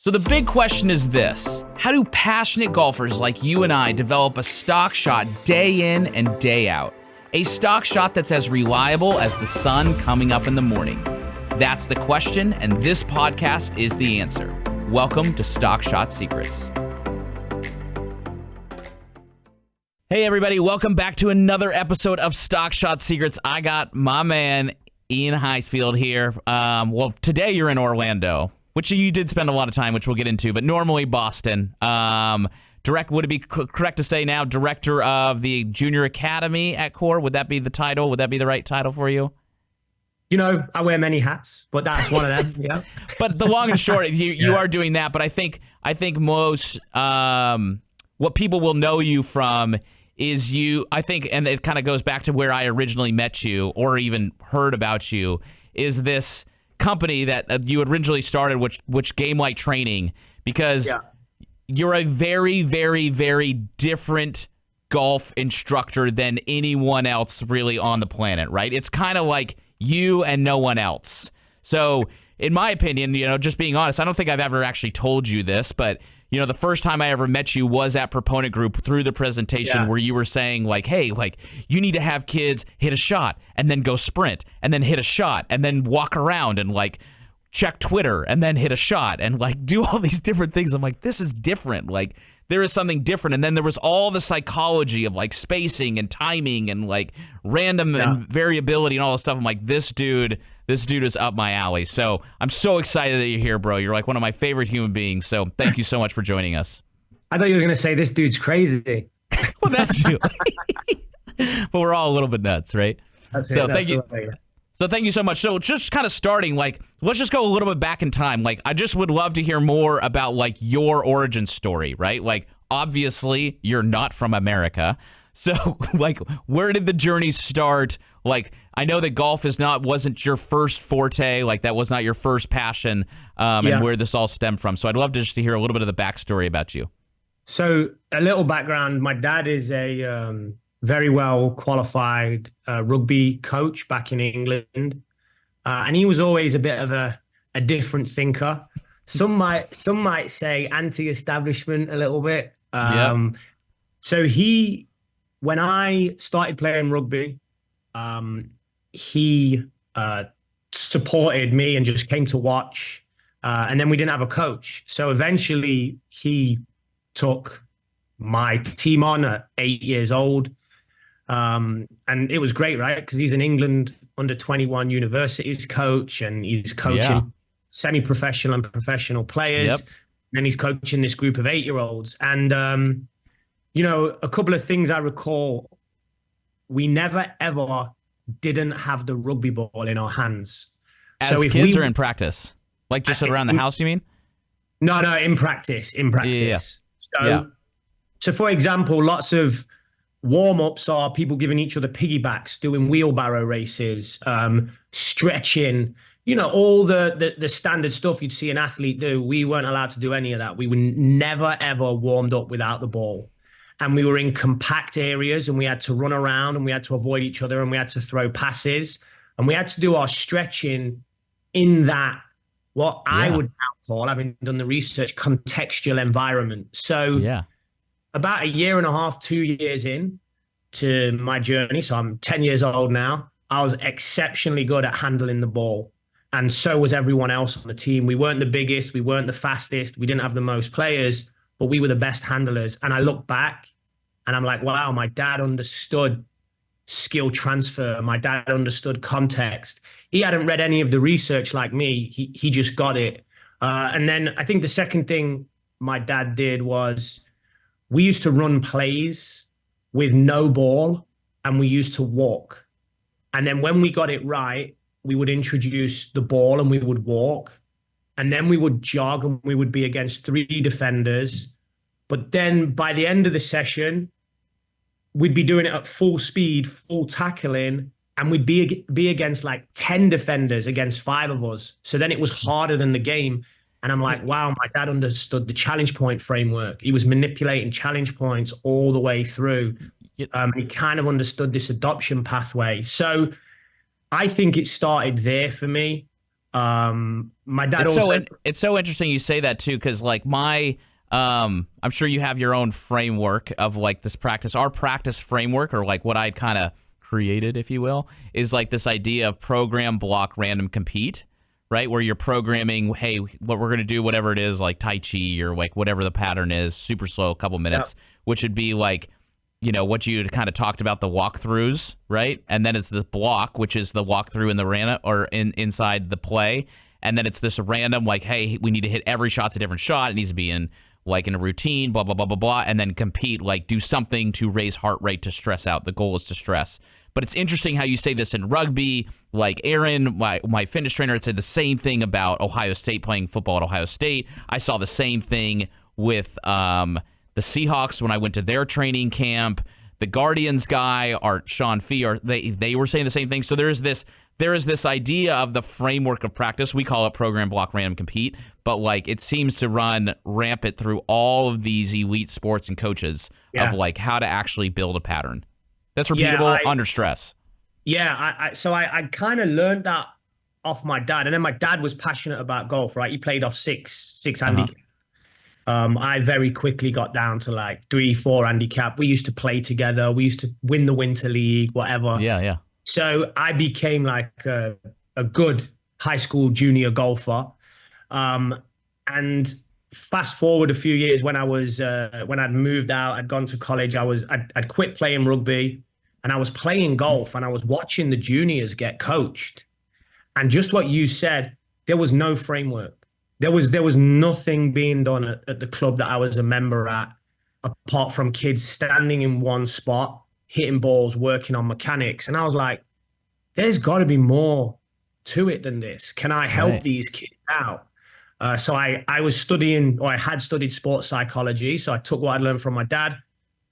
So the big question is this: how do passionate golfers like you and I develop a stock shot day in and day out? A stock shot that's as reliable as the sun coming up in the morning. That's the question, and this podcast is the answer. Welcome to Stock Shot Secrets. Hey everybody, welcome back to another episode of Stock Shot Secrets. I got my man Iain Highfield here. Well, today you're in Orlando, which you did spend a lot of time, which we'll get into, but normally Boston. Would it be correct to say now director of the Junior Academy at KOHR? Would that be the title? Would that be the right title for you? You know, I wear many hats, but that's one of them. Yeah. But the long and short, you are doing that. But I think most what people will know you from is you. I think, and it kind of goes back to where I originally met you, or even heard about you, is this company that you originally started, which Game Like Training, because you're a very, very, very different golf instructor than anyone else really on the planet, right? It's kind of like you and no one else. So in my opinion, just being honest, I don't think I've ever actually told you this, but the first time I ever met you was at Proponent Group through the presentation where you were saying like, hey, like you need to have kids hit a shot and then go sprint and then hit a shot and then walk around and like check Twitter and then hit a shot and like do all these different things. I'm like, this is different. Like there is something different. And then there was all the psychology of like spacing and timing and like random and variability and all this stuff. I'm like, this dude is up my alley. So I'm so excited that you're here, bro. You're like one of my favorite human beings. So thank you so much for joining us. I thought you were going to say this dude's crazy. Well, that's you. But we're all a little bit nuts, right? Thank you. So thank you so much. So just kind of starting, like, let's just go a little bit back in time. Like, I just would love to hear more about like your origin story, right? Like, obviously you're not from America. So like, where did the journey start? Like, I know that golf wasn't your first forte, like that was not your first passion, and where this all stemmed from. So I'd love just to hear a little bit of the backstory about you. So a little background, my dad is a very well qualified rugby coach back in England. And he was always a bit of a different thinker. Some might say anti-establishment a little bit. So when I started playing rugby, he supported me and just came to watch. And then we didn't have a coach. So eventually he took my team on at 8 years old. And it was great, right? Because he's an England under 21 universities coach, and he's coaching semi-professional and professional players. And then he's coaching this group of 8-year-olds. And, a couple of things I recall, we never, ever didn't have the rugby ball in our hands. As kids or in practice? Like just around the house, you mean? No, in practice. So for example, lots of warm-ups are people giving each other piggybacks, doing wheelbarrow races, stretching, all the standard stuff you'd see an athlete do. We weren't allowed to do any of that. We were never, ever warmed up without the ball. And we were in compact areas, and we had to run around, and we had to avoid each other, and we had to throw passes, and we had to do our stretching in that, what I would now call, having done the research, contextual environment. So about a year and a half, 2 years in to my journey, so I'm 10 years old now, I was exceptionally good at handling the ball. And so was everyone else on the team. We weren't the biggest, we weren't the fastest, we didn't have the most players, but we were the best handlers. And I look back and I'm like, wow, my dad understood skill transfer. My dad understood context. He hadn't read any of the research like me. He just got it. And then I think the second thing my dad did was, we used to run plays with no ball, and we used to walk. And then when we got it right, we would introduce the ball and we would walk. And then we would jog, and we would be against 3 defenders. But then by the end of the session, we'd be doing it at full speed, full tackling, and we'd be against like 10 defenders against 5 of us. So then it was harder than the game. And I'm like, wow, my dad understood the challenge point framework. He was manipulating challenge points all the way through. He kind of understood this adoption pathway. So I think it started there for me. My dad It's also. it's so interesting you say that too, because like I'm sure you have your own framework of like this practice. Our practice framework, or like what I kind of created, if you will, is like this idea of program, block, random, compete, right? Where you're programming, hey, what we're gonna do, whatever it is, like Tai Chi or like whatever the pattern is, super slow, a couple minutes, which would be like, what you kind of talked about, the walkthroughs, right? And then it's the block, which is the walkthrough in the random or inside the play. And then it's this random, like, hey, we need to hit every shot's a different shot. It needs to be in a routine, blah, blah, blah, blah, blah. And then compete, like do something to raise heart rate to stress out. The goal is to stress. But it's interesting how you say this in rugby. Like Aaron, my fitness trainer, had said the same thing about Ohio State, playing football at Ohio State. I saw the same thing with the Seahawks when I went to their training camp. The Guardians guy, Art Sean Fee, they were saying the same thing. So there is this idea of the framework of practice. We call it program, block, random, compete. But like it seems to run rampant through all of these elite sports and coaches of like how to actually build a pattern that's repeatable under stress. Yeah, I kind of learned that off my dad, and then my dad was passionate about golf. Right, he played off six handicap. I very quickly got down to like 3-4 handicap. We used to play together. We used to win the winter league, whatever. Yeah. So I became like a good high school junior golfer. And fast forward a few years when when I'd moved out, I'd gone to college. I'd quit playing rugby, and I was playing golf, and I was watching the juniors get coached. And just what you said, there was no framework. There was nothing being done at the club that I was a member at, apart from kids standing in one spot, hitting balls, working on mechanics. And I was like, there's got to be more to it than this. Can I help these kids out? So I was studying, or I had studied sports psychology. So I took what I learned from my dad.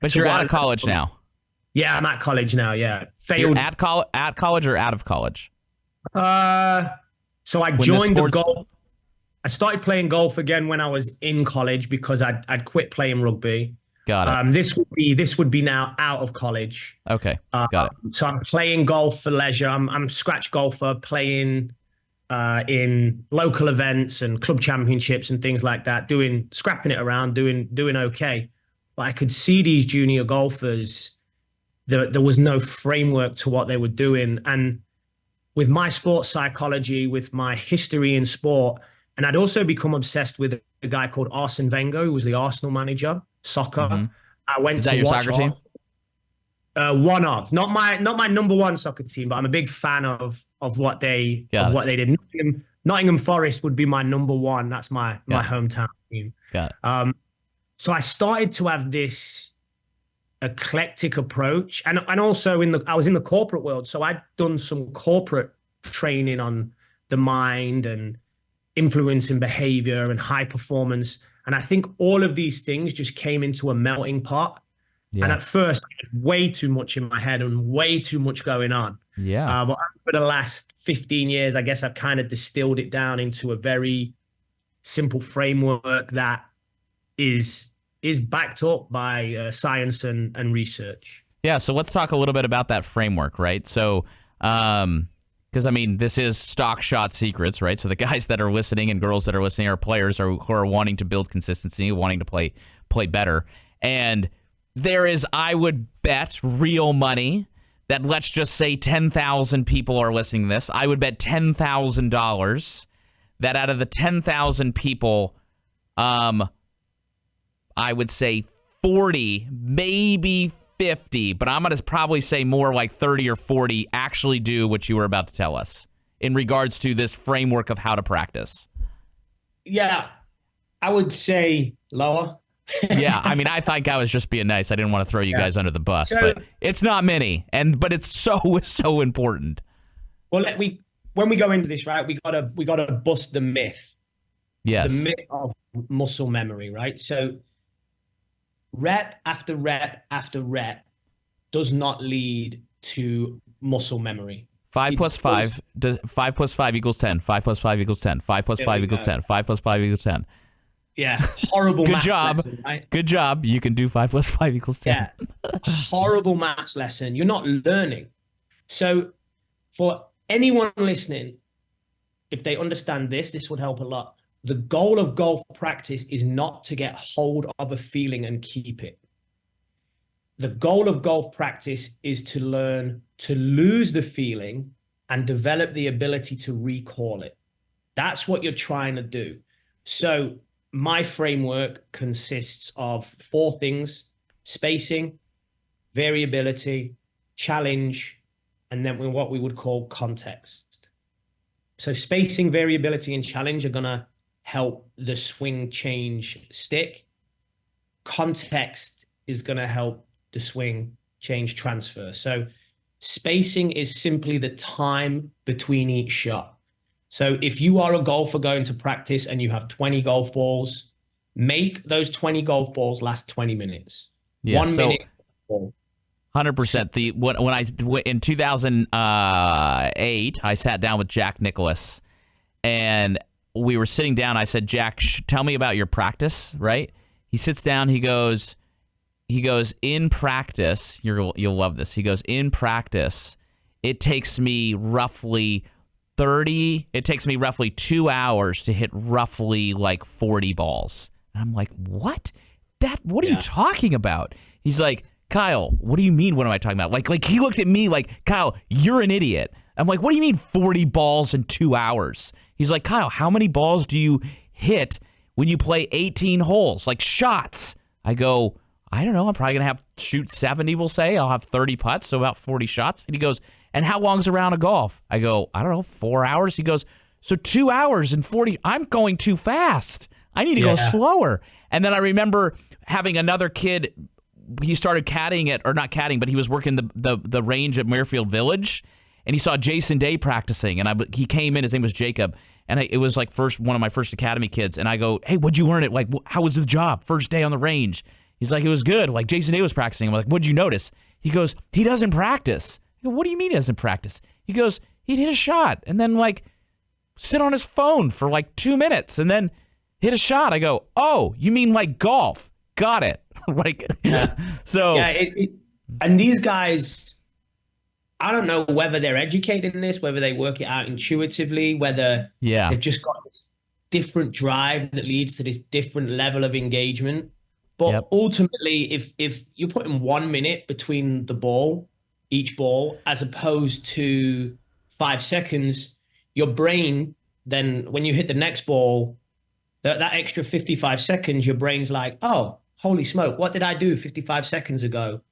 But you're out of college now. Yeah, I'm at college now. Yeah. Failed. You're at college or out of college? So I joined the golf. I started playing golf again when I was in college because I'd quit playing rugby. Got it. This would be now out of college. Okay, got it. So I'm playing golf for leisure. I'm scratch golfer, playing in local events and club championships and things like that, scrapping it around, doing okay. But I could see these junior golfers, there was no framework to what they were doing. And with my sports psychology, with my history in sport, and I'd also become obsessed with a guy called Arsene Wenger, who was the Arsenal manager, soccer. Mm-hmm. I went Is to that your watch soccer team? One of, not my number one soccer team, but I'm a big fan of what they did. Nottingham Forest would be my number one. That's my hometown team. Got it. So I started to have this eclectic approach, and also I was in the corporate world, so I'd done some corporate training on the mind and influencing behavior and high performance. And I think all of these things just came into a melting pot. Yeah. And at first, I had way too much in my head and way too much going on. Yeah. But for the last 15 years, I guess I've kind of distilled it down into a very simple framework that is backed up by science and research. Yeah. So let's talk a little bit about that framework, right? So, because, I mean, this is stock shot secrets, right? So the guys that are listening and girls that are listening are players who are wanting to build consistency, wanting to play better. And there is, I would bet, real money that, let's just say 10,000 people are listening to this. I would bet $10,000 that out of the 10,000 people, I would say 40, maybe 50, but I'm going to probably say more like 30 or 40 actually do what you were about to tell us in regards to this framework of how to practice. Yeah, I would say lower. Yeah, I mean, I think I was just being nice. I didn't want to throw you guys under the bus, but it's not many, but it's so important. Well, when we go into this, right, we gotta bust the myth. Yes. The myth of muscle memory, right? So rep after rep after rep does not lead to muscle memory. 5 plus 5 equals 10. 5 plus 5 equals 10. 5 plus 5 equals 10. 5 plus 5 equals 10. Yeah, horrible. Good job. Lesson, right? Good job. You can do 5 plus 5 equals 10. Yeah, horrible maths lesson. You're not learning. So for anyone listening, if they understand this, this would help a lot. The goal of golf practice is not to get hold of a feeling and keep it. The goal of golf practice is to learn to lose the feeling and develop the ability to recall it. That's what you're trying to do. So my framework consists of 4 things: spacing, variability, challenge, and then what we would call context. So spacing, variability, and challenge are going to help the swing change stick. Context is going to help the swing change transfer. So spacing is simply the time between each shot. So if you are a golfer going to practice and you have 20 golf balls, make those 20 golf balls last 20 minutes. Yeah, 1 minute. 100%. When I in 2008, I sat down with Jack Nicklaus, and we were sitting down. I said, Jack, tell me about your practice. Right? He sits down. He goes, in practice, you'll love this. He goes, in practice, it takes me roughly 2 hours to hit roughly like 40 balls. And I'm like, what? What are you talking about? He's like, Kyle, what do you mean? What am I talking about? Like he looked at me like, Kyle, you're an idiot. I'm like, what do you mean 40 balls in 2 hours? He's like, Kyle, how many balls do you hit when you play 18 holes? Like shots. I go, I don't know. I'm probably going to shoot 70, we'll say. I'll have 30 putts, so about 40 shots. And he goes, and how long's a round of golf? I go, I don't know, 4 hours. He goes, so 2 hours and 40. I'm going too fast. I need to go slower. And then I remember having another kid. He started caddying it, or not caddying, but he was working the range at Muirfield Village, and he saw Jason Day practicing. And he came in. His name was Jacob, and it was like one of my first academy kids. And I go, hey, what'd you learn it? Like, how was the job? First day on the range. He's like, it was good. Like Jason Day was practicing. I'm like, what'd you notice? He goes, he doesn't practice. I go, what do you mean he doesn't practice? He goes, he'd hit a shot and then like sit on his phone for like 2 minutes and then hit a shot. I go, oh, you mean like golf? Got it. So and these guys, I don't know whether they're educated in this, whether they work it out intuitively, whether they've just got this different drive that leads to this different level of engagement. But ultimately, if you're putting 1 minute between each ball, as opposed to 5 seconds, your brain then, when you hit the next ball, that extra 55 seconds, your brain's like, oh, holy smoke, what did I do 55 seconds ago?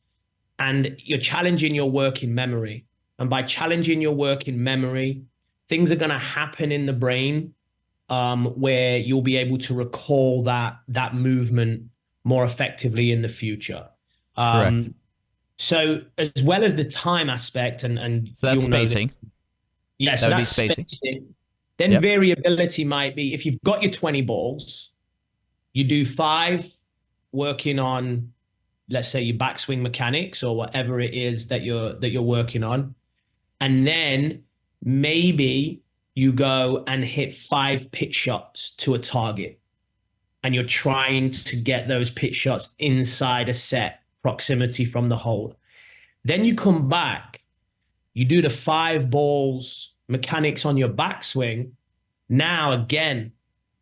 And you're challenging your working memory. And by challenging your working memory, things are going to happen in the brain where you'll be able to recall that movement more effectively in the future. Correct. So as well as the time aspect, and so that's spacing. So that's spacing. Then variability might be, if you've got your 20 balls, you do 5 working on, let's say, your backswing mechanics or whatever it is that you're working on, and then maybe you go and hit 5 pitch shots to a target, and you're trying to get those pitch shots inside a set proximity from the hole. Then you come back, you do the 5 balls mechanics on your backswing. Now, again,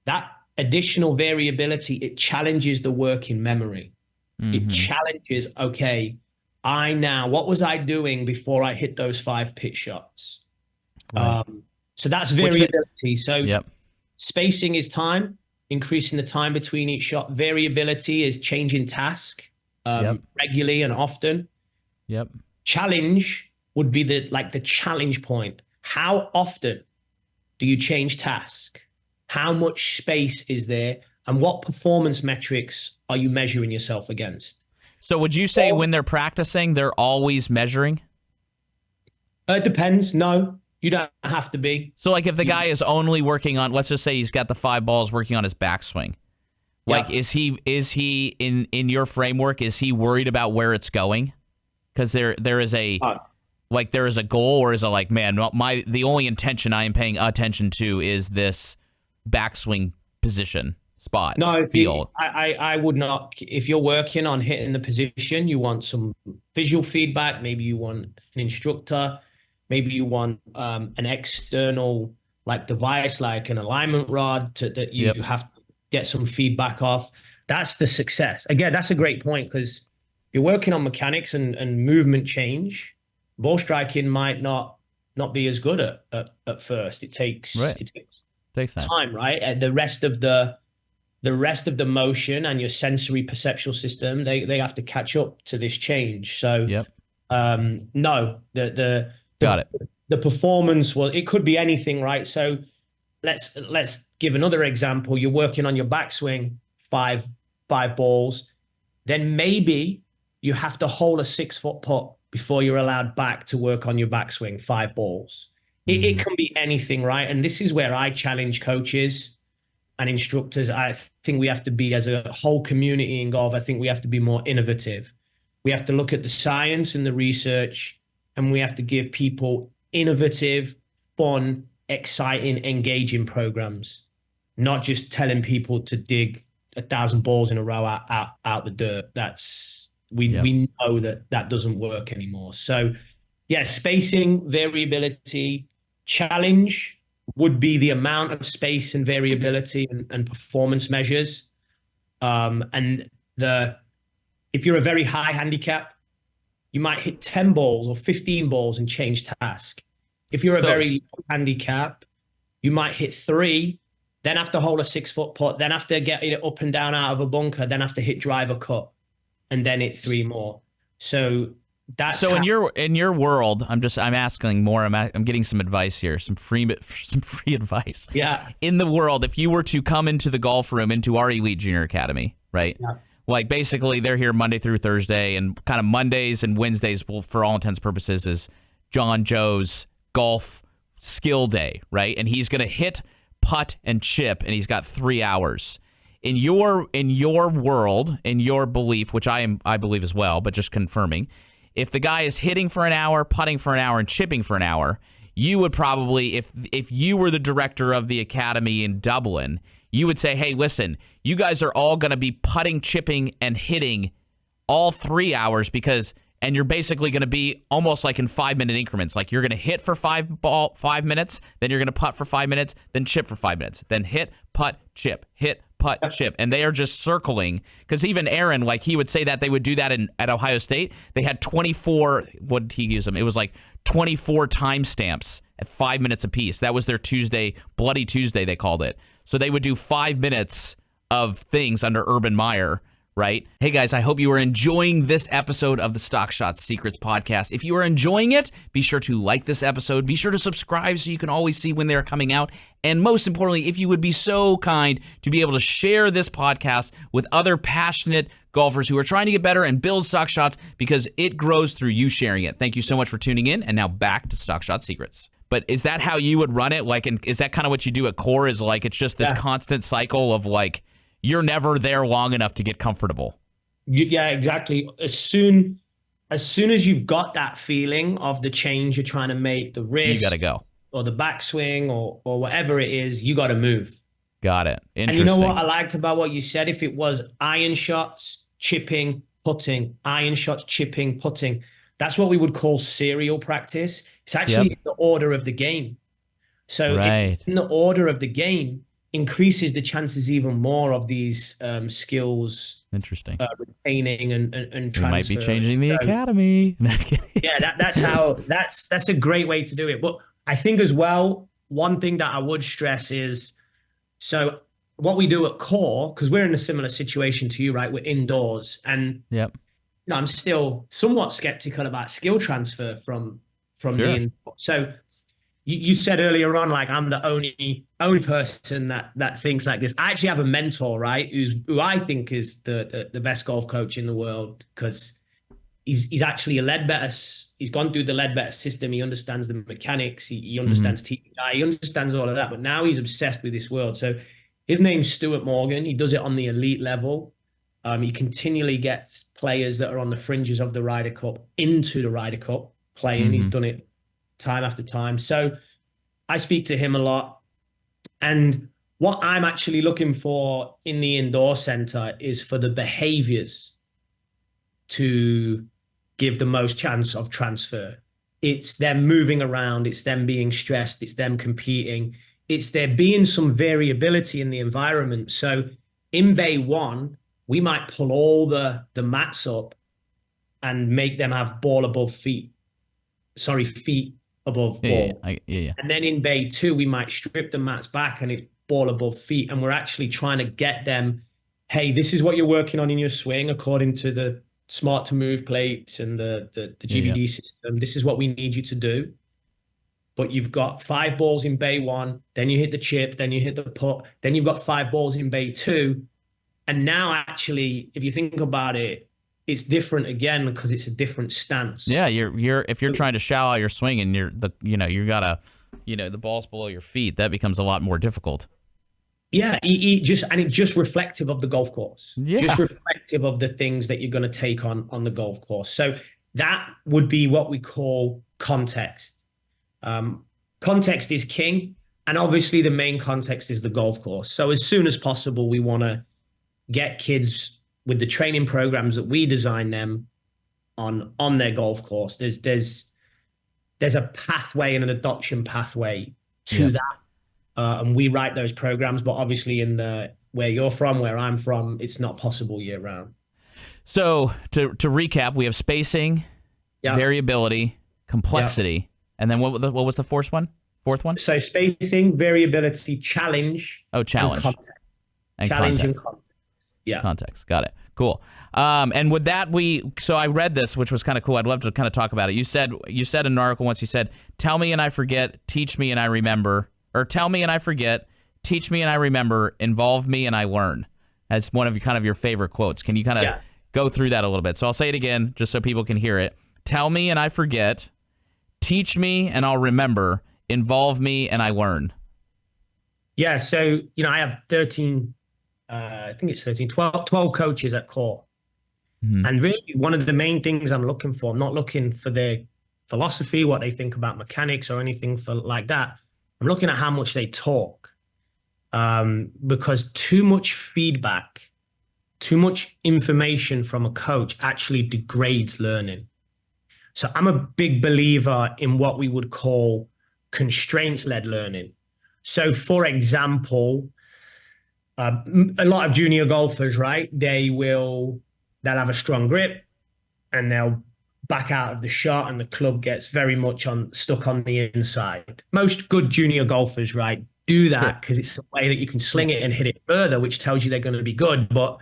that additional variability, it challenges the working memory. It challenges, okay, what was I doing before I hit those 5 pitch shots? Right. So that's variability. Spacing is time, increasing the time between each shot. Variability is changing task regularly and often. Challenge would be the challenge point. How often do you change task? How much space is there? And what performance metrics are you measuring yourself against? So would you say when they're practicing, they're always measuring? It depends. No, you don't have to be. So like if the guy is only working on, let's just say he's got the 5 balls working on his backswing. Like, is he in your framework, is he worried about where it's going? Because there is a goal, or is it like, man, the only intention I am paying attention to is this backswing position spot? No, I would not. If you're working on hitting the position, you want some visual feedback. Maybe you want an instructor. Maybe you want an external like device, like an alignment rod that you Yep. have to get some feedback off. That's the success. Again, that's a great point because you're working on mechanics and movement change. Ball striking might not be as good at first. It takes Right. it takes Takes time. time, right? And the rest of the motion and your sensory perceptual system, they have to catch up to this change. So Yep. no, Got it. the performance, well, it could be anything, right? So let's give another example. You're working on your backswing, five balls, then maybe you have to hold a 6 foot putt before you're allowed back to work on your backswing, 5 balls. It can be anything, right? And this is where I challenge coaches and instructors. I think we have to be, as a whole community in golf, I think we have to be more innovative. We have to look at the science and the research, and we have to give people innovative, fun, exciting, engaging programs, not just telling people to dig 1,000 balls in a row out the dirt. We know that doesn't work anymore. So yeah, spacing, variability, challenge would be the amount of space and variability and performance measures. And if you're a very high handicap, you might hit 10 balls or 15 balls and change task. If you're a very low handicap, you might hit 3, then have to hold a 6 foot putt, then have to get it up and down out of a bunker, then have to hit driver cut, and then hit 3 more. So that's in your world. I'm asking more. I'm getting some advice here, some free advice. Yeah. In the world, if you were to come into the golf room, into our Elite Junior Academy, right? Yeah. Like basically they're here Monday through Thursday, and kind of Mondays and Wednesdays, well, for all intents and purposes, is John Joe's golf skill day, right? And he's going to hit, putt, and chip, and he's got 3 hours. In your world, in your belief, which I believe as well, but just confirming, if the guy is hitting for an hour, putting for an hour, and chipping for an hour, you would probably, if you were the director of the academy in Dublin, you would say, hey, listen, you guys are all going to be putting, chipping, and hitting all 3 hours and you're basically going to be almost like in 5-minute increments. Like you're going to hit for 5 minutes, then you're going to putt for 5 minutes, then chip for 5 minutes, then hit, putt, chip, hit, putt, chip. And they are just circling. Because even Aaron, like he would say that they would do that at Ohio State. They had 24, what did he use them? It was like 24 timestamps at 5 minutes apiece. That was their Tuesday, Bloody Tuesday, they called it. So they would do 5 minutes of things under Urban Meyer, right? Hey guys, I hope you are enjoying this episode of the Stock Shot Secrets podcast. If you are enjoying it, be sure to like this episode. Be sure to subscribe so you can always see when they're coming out. And most importantly, if you would be so kind to be able to share this podcast with other passionate golfers who are trying to get better and build stock shots, because it grows through you sharing it. Thank you so much for tuning in. And now back to Stock Shot Secrets. But is that how you would run it? Like, is that kind of what you do at KOHR? Is like it's just this constant cycle of like you're never there long enough to get comfortable? Yeah, exactly. As soon as you've got that feeling of the change you're trying to make, the wrist, you got to go, or the backswing, or whatever it is, you got to move. Got it. Interesting. And you know what I liked about what you said? If it was iron shots, chipping, putting, iron shots, chipping, putting, that's what we would call serial practice. It's actually in the order of the game. So in the order of the game increases the chances even more of these skills. Interesting. Retaining and transfer. We might be changing the academy. Yeah, that's a great way to do it. But I think as well, one thing that I would stress is, so what we do at KOHR, because we're in a similar situation to you, right? We're indoors, and I'm still somewhat skeptical about skill transfer from the indoors. So you said earlier on, like, I'm the only person that thinks like this. I actually have a mentor, right? Who I think is the best golf coach in the world, because he's actually he's gone through the Ledbetter system. He understands the mechanics. He understands TPI. He understands all of that. But now he's obsessed with this world. So his name's Stuart Morgan. He does it on the elite level. He continually gets players that are on the fringes of the Ryder Cup into the Ryder Cup playing. He's done it time after time. So I speak to him a lot. And what I'm actually looking for in the indoor center is for the behaviors to give the most chance of transfer. It's them moving around. It's them being stressed. It's them competing. it's there being some variability in the environment. So in bay one, we might pull all the mats up and make them have ball above feet. Sorry, feet above ball. Yeah. And then in bay two, we might strip the mats back and it's ball above feet. And we're actually trying to get them, hey, this is what you're working on in your swing according to the smart to move plates and the GBD system. This is what we need you to do. But you've got 5 balls in bay one, then you hit the chip, then you hit the putt, then you've got 5 balls in bay two. And now actually, if you think about it, it's different again because it's a different stance. Yeah, if you're trying to shallow out your swing and you gotta, the ball's below your feet, that becomes a lot more difficult. Yeah, it's just reflective of the golf course. Yeah. Just reflective of the things that you're going to take on the golf course. So that would be what we call context. Context is king, and obviously the main context is the golf course. So as soon as possible, we want to get kids with the training programs that we design them on their golf course. There's a pathway and an adoption pathway to that. And we write those programs, but obviously where you're from, where I'm from, it's not possible year round. So to recap, we have spacing, variability, complexity, and then what was the fourth one? So spacing, variability, challenge. Oh, challenge. And challenge and context. Yeah. Context. Got it. Cool. And with that, so I read this, which was kind of cool. I'd love to kind of talk about it. You said in an article once, you said, tell me and I forget, teach me and I remember. Or tell me and I forget, teach me and I remember, involve me and I learn. That's one of your favorite quotes. Can you kind of go through that a little bit? So I'll say it again just so people can hear it. Tell me and I forget, teach me and I'll remember, involve me and I learn. Yeah, so, I have 12 coaches at KOHR. Mm-hmm. And really one of the main things I'm looking for, I'm not looking for their philosophy, what they think about mechanics or anything like that. I'm looking at how much they talk, because too much feedback, too much information from a coach actually degrades learning. So I'm a big believer in what we would call constraints-led learning. So for example, a lot of junior golfers, right? They'll have a strong grip and they'll back out of the shot and the club gets very much stuck on the inside. Most good junior golfers, right, do that because it's a way that you can sling it and hit it further, which tells you they're going to be good. But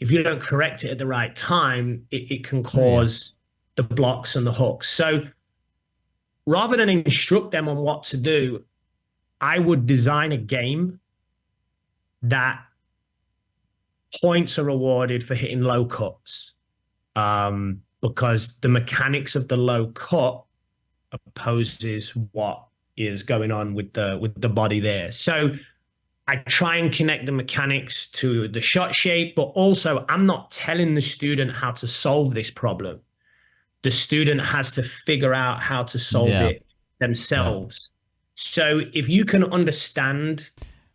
if you don't correct it at the right time, it can cause the blocks and the hooks. So rather than instruct them on what to do, I would design a game that points are awarded for hitting low cuts. Because the mechanics of the low cut opposes what is going on with the body there. So I try and connect the mechanics to the shot shape, but also I'm not telling the student how to solve this problem. The student has to figure out how to solve it themselves. So if you can understand...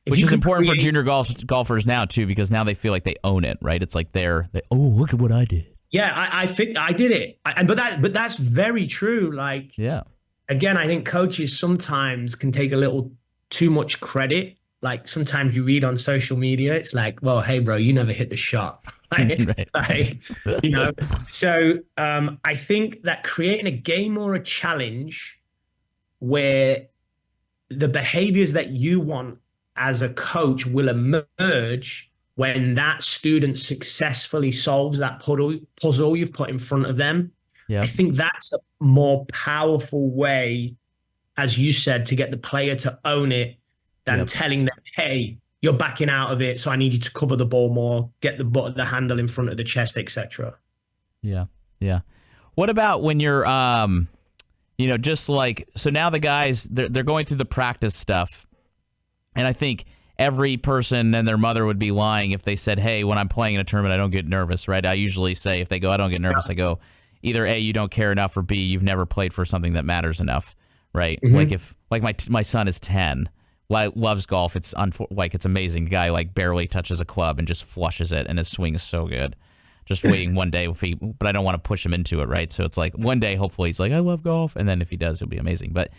Which is important for junior golfers now, too, because now they feel like they own it, right? It's like look at what I did. Yeah, I think I did it. But that's very true. Like, again, I think coaches sometimes can take a little too much credit. Like sometimes you read on social media, it's like, well, hey, bro, you never hit the shot. So I think that creating a game or a challenge where the behaviors that you want as a coach will emerge when that student successfully solves that puzzle you've put in front of them. I think that's a more powerful way, as you said, to get the player to own it than telling them, hey, you're backing out of it, so I need you to cover the ball more, get the handle in front of the chest, etc. Yeah. What about when you're, just like, so now the guys, they're going through the practice stuff, and I think every person and their mother would be lying if they said, hey, when I'm playing in a tournament, I don't get nervous, right? I usually say, if they go, I don't get nervous, I go, either A, you don't care enough, or B, you've never played for something that matters enough, right? Mm-hmm. Like my son is 10, loves golf. It's amazing. The guy barely touches a club and just flushes it, and his swing is so good. Just waiting one day, but I don't want to push him into it, right? So it's like one day, hopefully, he's like, I love golf, and then if he does, it'll be amazing. But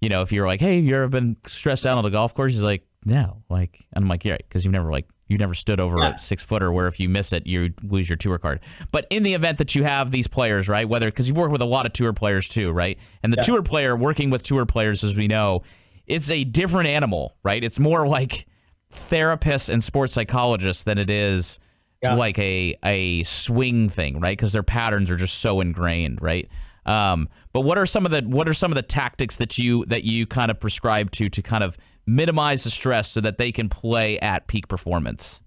if you're like, hey, you ever been stressed out on the golf course? He's like, no. Like, and I'm like, yeah, because you never stood over a 6-footer where if you miss it, you lose your tour card. But in the event that you have these players, right, because you work with a lot of tour players too, right? And the tour player working with tour players, as we know, it's a different animal, right? It's more like therapists and sports psychologists than it is like a swing thing, right? Because their patterns are just so ingrained, right? But what are some of the tactics that you kind of prescribe to kind of minimize the stress so that they can play at peak performance?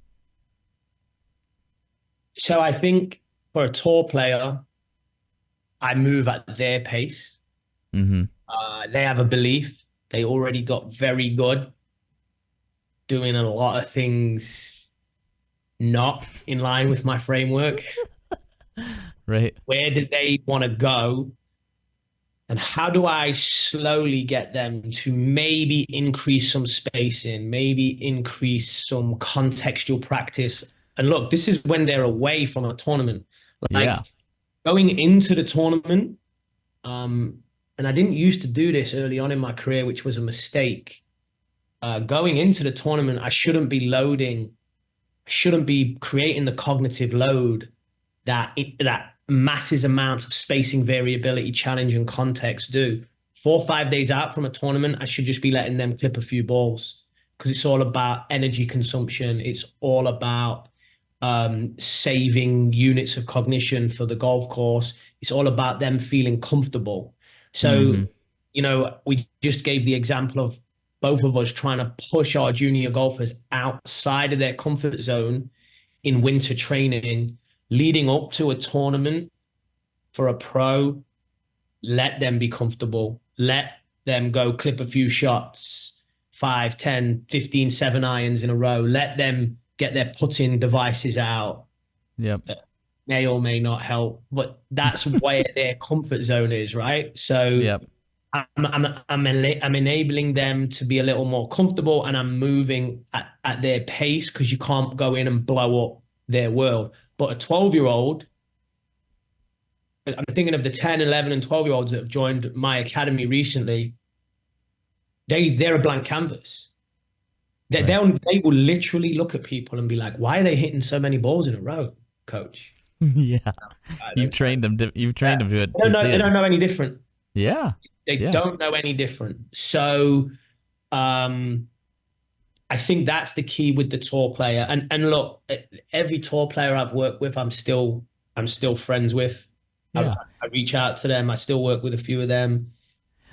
So I think for a tour player, I move at their pace. Mm-hmm. They have a belief. They already got very good doing a lot of things not in line with my framework. Right. Where did they want to go? And how do I slowly get them to maybe increase some spacing, maybe increase some contextual practice? And look, this is when they're away from a tournament. Like Yeah. going into the tournament, and I didn't used to do this early on in my career, which was a mistake. Going into the tournament, I shouldn't be creating the cognitive load that masses amounts of spacing, variability, challenge, and context do. 4 or 5 days out from a tournament, I should just be letting them clip a few balls because it's all about energy consumption. It's all about saving units of cognition for the golf course. It's all about them feeling comfortable. So, we just gave the example of both of us trying to push our junior golfers outside of their comfort zone in winter training, leading up to a tournament for a pro. Let them be comfortable. Let them go clip a few shots, 5, 10, 15, 7-irons in a row. Let them get their putting devices out. Yep. May or may not help, but that's where their comfort zone is, right? So Yep. I'm enabling them to be a little more comfortable, and I'm moving at their pace because you can't go in and blow up their world. But a 12-year-old, I'm thinking of the 10, 11, and 12-year-olds that have joined my academy recently. They're a blank canvas. They will literally look at people and be like, "Why are they hitting so many balls in a row, coach?" Yeah. You've trained them to see it. They don't know any different. Yeah. They don't know any different. So I think that's the key with the tour player. And look, every tour player I've worked with, I'm still friends with. Yeah. I reach out to them. I still work with a few of them.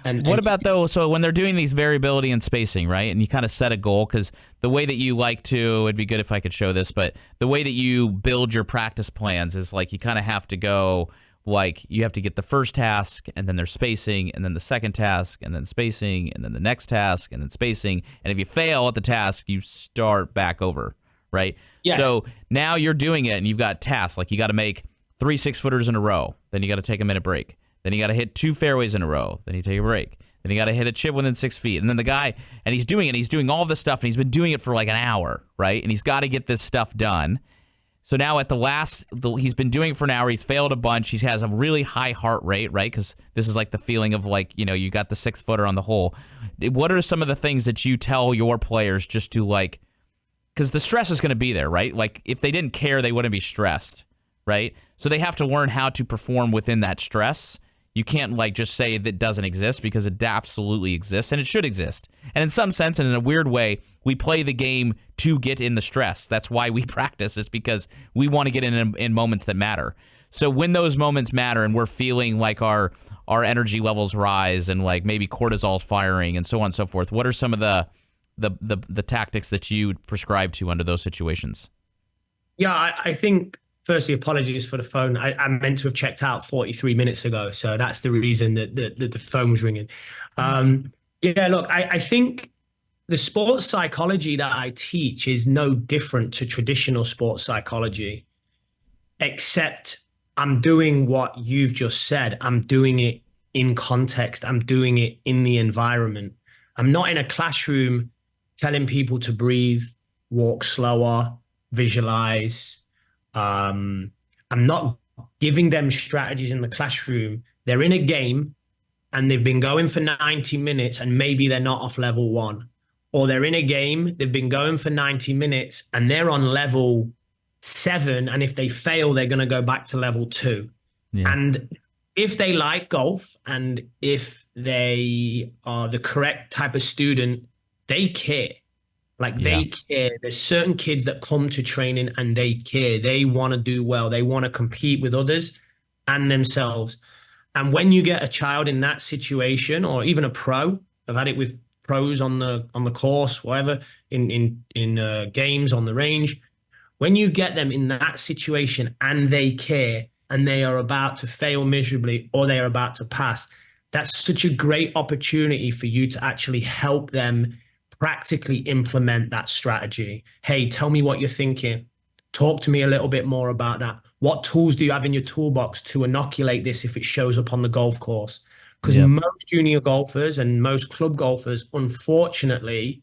And what about though? So when they're doing these variability and spacing, right? And you kind of set a goal, because the way that you like to, it'd be good if I could show this, but the way that you build your practice plans is like you kind of have to go, like you have to get the first task, and then there's spacing, and then the second task, and then spacing, and then the next task, and then spacing. And if you fail at the task, you start back over, right? Yes. So now you're doing it, and you've got tasks like you got to make 3 6-footers in a row. Then you got to take a minute break. Then you got to hit 2 fairways in a row. Then you take a break. Then you got to hit a chip within 6 feet. And then the guy, and he's doing all this stuff, and he's been doing it for like an hour, right? And he's got to get this stuff done. So now at he's been doing it for an hour. He's failed a bunch. He has a really high heart rate, right? Because this is like the feeling of like, you got the 6-footer on the hole. What are some of the things that you tell your players just to like, because the stress is going to be there, right? Like if they didn't care, they wouldn't be stressed, right? So they have to learn how to perform within that stress. You can't like just say that doesn't exist, because it absolutely exists, and it should exist. And in some sense, and in a weird way, we play the game to get in the stress. That's why we practice, is because we want to get in moments that matter. So when those moments matter and we're feeling like our energy levels rise and like maybe cortisol's firing and so on and so forth, what are some of the tactics that you prescribe to under those situations? Yeah, I think, firstly, apologies for the phone. I meant to have checked out 43 minutes ago, so that's the reason that the phone was ringing. Yeah, look, I think the sports psychology that I teach is no different to traditional sports psychology, except I'm doing what you've just said. I'm doing it in context. I'm doing it in the environment. I'm not in a classroom telling people to breathe, walk slower, visualize. I'm not giving them strategies in the classroom. They're in a game, and they've been going for 90 minutes and maybe they're not off level 1, or they're in a game, they've been going for 90 minutes and they're on level 7, and if they fail, they're going to go back to level 2. Yeah. And if they like golf and if they are the correct type of student, they care. Like they care. There's certain kids that come to training and they care. They want to do well. They want to compete with others and themselves. And when you get a child in that situation, or even a pro, I've had it with pros on the course, whatever, in games on the range. When you get them in that situation and they care and they are about to fail miserably or they are about to pass, that's such a great opportunity for you to actually help them practically implement that strategy. Hey, tell me what you're thinking. Talk to me a little bit more about that. What tools do you have in your toolbox to inoculate this if it shows up on the golf course? Because most junior golfers and most club golfers, unfortunately,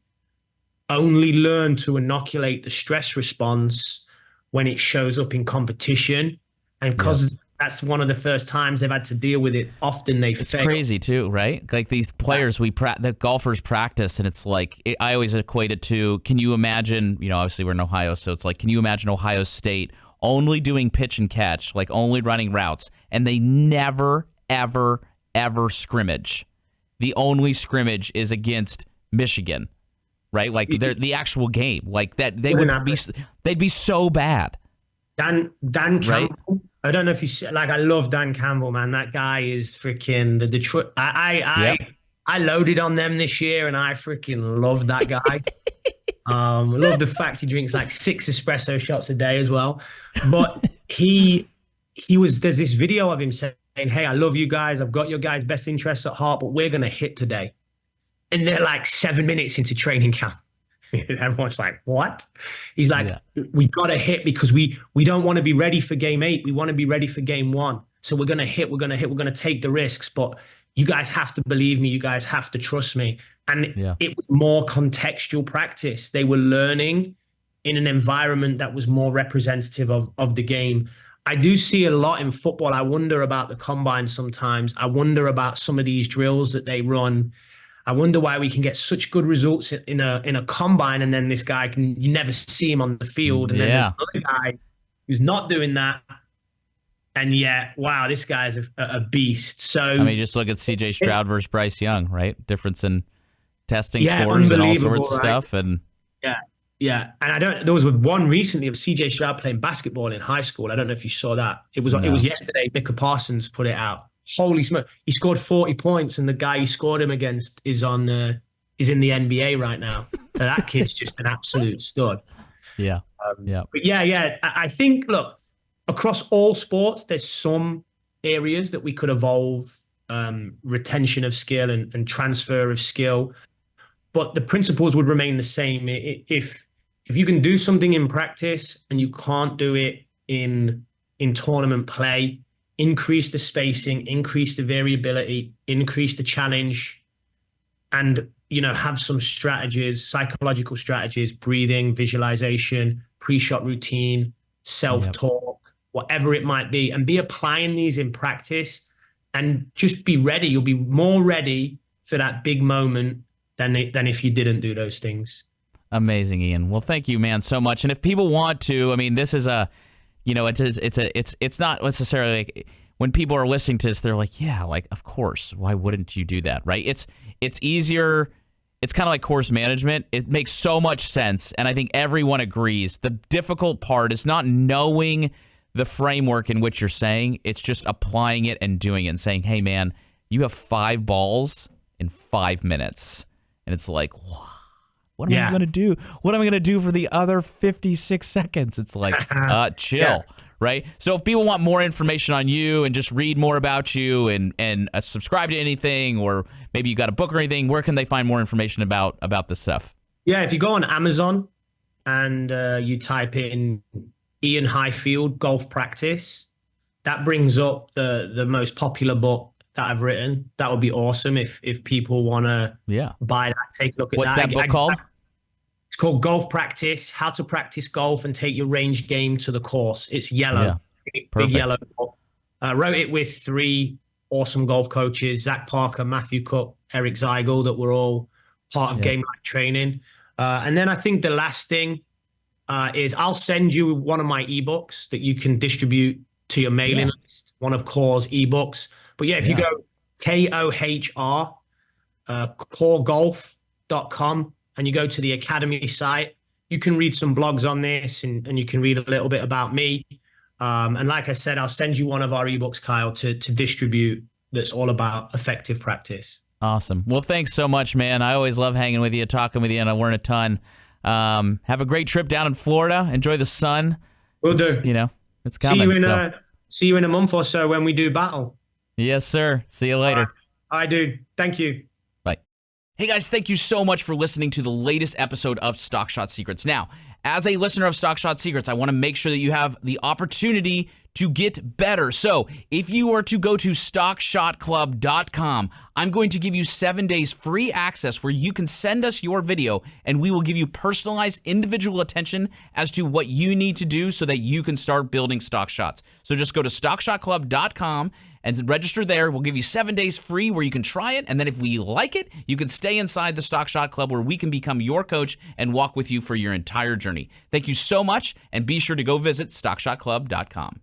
only learn to inoculate the stress response when it shows up in competition. And because that's one of the first times they've had to deal with it, often they fail. It's crazy too, right? Like these players, the golfers practice, and it's like, I always equate it to, can you imagine, obviously we're in Ohio, so it's like, can you imagine Ohio State only doing pitch and catch, like only running routes, and they never, ever, ever scrimmage. The only scrimmage is against Michigan. Right, like the actual game, like that, they'd be so bad. Dan Campbell, right? I don't know if you see, like, I love Dan Campbell, man. That guy is freaking the Detroit. I loaded on them this year, and I freaking love that guy. Love the fact he drinks like 6 espresso shots a day as well. But there's this video of him saying, "Hey, I love you guys. I've got your guys' best interests at heart, but we're gonna hit today." And they're like 7 minutes into training camp. Everyone's like, what? He's like, we got to hit because we don't want to be ready for game 8. We want to be ready for game 1. So we're going to hit, we're going to take the risks. But you guys have to believe me. You guys have to trust me. And it was more contextual practice. They were learning in an environment that was more representative of the game. I do see a lot in football. I wonder about the combine sometimes. I wonder about some of these drills that they run. I wonder why we can get such good results in a combine, and then this guy you never see him on the field, and then there's another guy who's not doing that, and yet, wow, this guy's a beast. So I mean, just look at C.J. Stroud versus Bryce Young, right? Difference in testing scores and all sorts of stuff, and yeah. And there was one recently of C.J. Stroud playing basketball in high school. I don't know if you saw that. It was yesterday. Micah Parsons put it out. Holy smoke. He scored 40 points, and the guy he scored him against is in the NBA right now. So that kid's just an absolute stud. Yeah. But I think, look, across all sports, there's some areas that we could evolve retention of skill and transfer of skill. But the principles would remain the same. If you can do something in practice and you can't do it in tournament play, increase the spacing, increase the variability, increase the challenge, and have some strategies, psychological strategies, breathing, visualization, pre-shot routine, self-talk, whatever it might be, and be applying these in practice, and just be ready. You'll be more ready for that big moment than if you didn't do those things. Amazing, Iain. Well, thank you, man, so much. And if people want to, I mean, this is it's not necessarily like, when people are listening to this, they're like, yeah, like, of course, why wouldn't you do that, right? It's easier. It's kind of like course management. It makes so much sense, and I think everyone agrees. The difficult part is not knowing the framework in which you're saying. It's just applying it and doing it and saying, hey, man, you have 5 balls in 5 minutes. And it's like, what am I going to do? What am I going to do for the other 56 seconds? It's like, chill, right? So if people want more information on you and just read more about you and subscribe to anything, or maybe you got a book or anything, where can they find more information about this stuff? Yeah, if you go on Amazon and you type in Iain Highfield Golf Practice, that brings up the most popular book that I've written. That would be awesome if people want to buy that, take a look at What's that book called? It's called Golf Practice, How to Practice Golf and Take Your Range Game to the Course. It's yellow, big yellow book. I wrote it with 3 awesome golf coaches, Zach Parker, Matthew Cook, Eric Zeigel, that were all part of Game Like Training. And then I think the last thing is I'll send you one of my ebooks that you can distribute to your mailing list, one of KOHR's ebooks. But yeah, if you go KOHR, coregolf.com, and you go to the Academy site, you can read some blogs on this and you can read a little bit about me. And like I said, I'll send you one of our ebooks, Kyle, to distribute, that's all about effective practice. Awesome. Well, thanks so much, man. I always love hanging with you, talking with you, and I learn a ton. Have a great trip down in Florida. Enjoy the sun. Will do. You know, it's coming. See you in a month or so when we do battle. Yes, sir. See you later. I do. Thank you. Bye. Hey, guys, thank you so much for listening to the latest episode of Stock Shot Secrets. Now, as a listener of Stock Shot Secrets, I want to make sure that you have the opportunity to get better. So if you were to go to stockshotclub.com, I'm going to give you 7 days free access where you can send us your video and we will give you personalized individual attention as to what you need to do so that you can start building stock shots. So just go to stockshotclub.com and register there. We'll give you 7 days free where you can try it. And then if we like it, you can stay inside the Stock Shot Club where we can become your coach and walk with you for your entire journey. Thank you so much. And be sure to go visit stockshotclub.com.